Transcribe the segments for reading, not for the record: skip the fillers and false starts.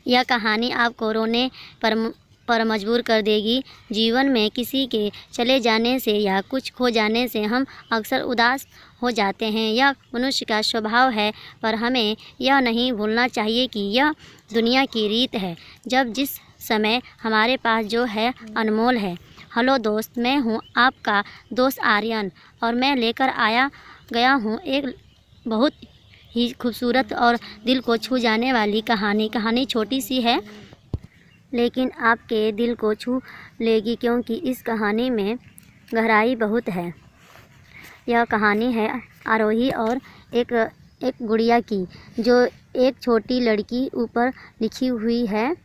यह कहानी आपको रोने पर मजबूर कर देगी। जीवन में किसी के चले जाने से या कुछ खो जाने से हम अक्सर उदास हो जाते हैं। यह मनुष्य का स्वभाव है, पर हमें यह नहीं भूलना चाहिए कि यह दुनिया की रीत है। जब जिस समय हमारे पास जो है अनमोल है। हेलो दोस्त, मैं हूँ आपका दोस्त आर्यन और मैं लेकर गया हूँ एक बहुत ही खूबसूरत और दिल को छू जाने वाली कहानी छोटी सी है, लेकिन आपके दिल को छू लेगी क्योंकि इस कहानी में गहराई बहुत है। यह कहानी है आरोही और एक गुड़िया की, जो एक छोटी लड़की ऊपर लिखी हुई है।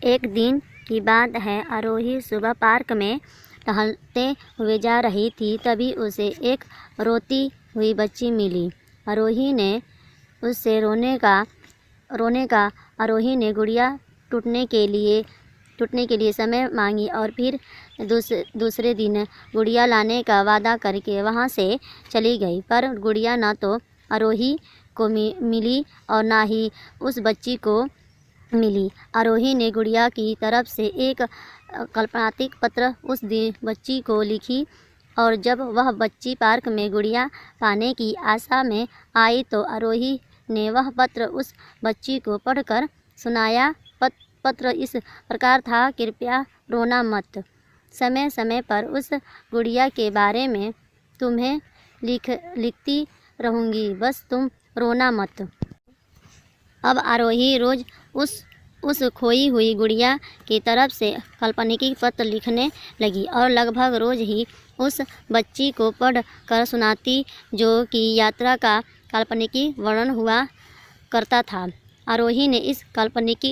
एक दिन की बात है, आरोही सुबह पार्क में टहलते हुए जा रही थी। तभी उसे एक रोती हुई बच्ची मिली। आरोही ने उससे रोने का आरोही ने गुड़िया टूटने के लिए समय मांगी और फिर दूसरे दिन गुड़िया लाने का वादा करके वहाँ से चली गई। पर गुड़िया ना तो आरोही को मिली और ना ही उस बच्ची को मिली। आरोही ने गुड़िया की तरफ से एक काल्पनिक पत्र उस दिन बच्ची को लिखी और जब वह बच्ची पार्क में गुड़िया पाने की आशा में आई तो आरोही ने वह पत्र उस बच्ची को पढ़कर सुनाया। पत्र इस प्रकार था, कृपया रोना मत। समय समय पर उस गुड़िया के बारे में तुम्हें लिखती रहूँगी, बस तुम रोना मत। अब आरोही रोज़ उस खोई हुई गुड़िया की तरफ से काल्पनिक पत्र लिखने लगी और लगभग रोज़ ही उस बच्ची को पढ़ कर सुनाती, जो कि यात्रा का काल्पनिक वर्णन हुआ करता था। आरोही ने इस काल्पनिक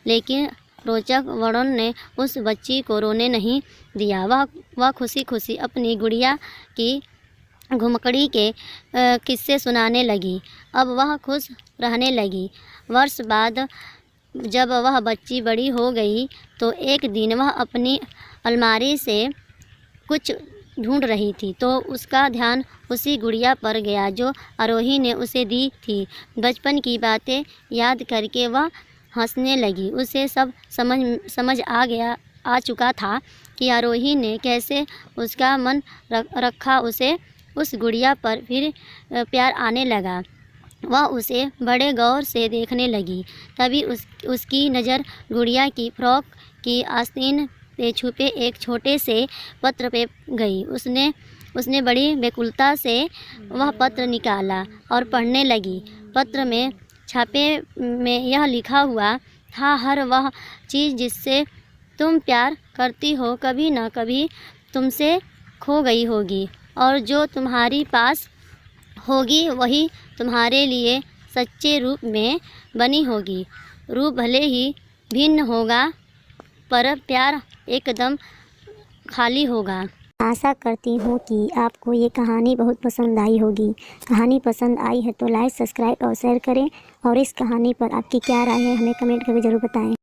लेकिन रोचक वर्णन ने उस बच्ची को रोने नहीं दिया। वह खुशी खुशी अपनी गुड़िया की घुमकड़ी के किस्से सुनाने लगी। अब वह खुश रहने लगी। वर्ष बाद जब वह बच्ची बड़ी हो गई तो एक दिन वह अपनी अलमारी से कुछ ढूंढ रही थी तो उसका ध्यान उसी गुड़िया पर गया जो आरोही ने उसे दी थी। बचपन की बातें याद करके वह हंसने लगी। उसे सब समझ आ चुका था कि आरोही ने कैसे उसका मन रखा। उसे उस गुड़िया पर फिर प्यार आने लगा। वह उसे बड़े गौर से देखने लगी। तभी उसकी नज़र गुड़िया की फ्रॉक की आस्तीन पे छुपे एक छोटे से पत्र पे गई। उसने बड़ी व्याकुलता से वह पत्र निकाला और पढ़ने लगी। पत्र में छापे में यह लिखा हुआ था, हर वह चीज़ जिससे तुम प्यार करती हो कभी न कभी तुमसे खो गई होगी और जो तुम्हारी पास होगी वही तुम्हारे लिए सच्चे रूप में बनी होगी। रूप भले ही भिन्न होगा पर प्यार एकदम खाली होगा। आशा करती हूँ कि आपको ये कहानी बहुत पसंद आई होगी। कहानी पसंद आई है तो लाइक, सब्सक्राइब और शेयर करें और इस कहानी पर आपकी क्या राय है हमें कमेंट करके ज़रूर बताएं।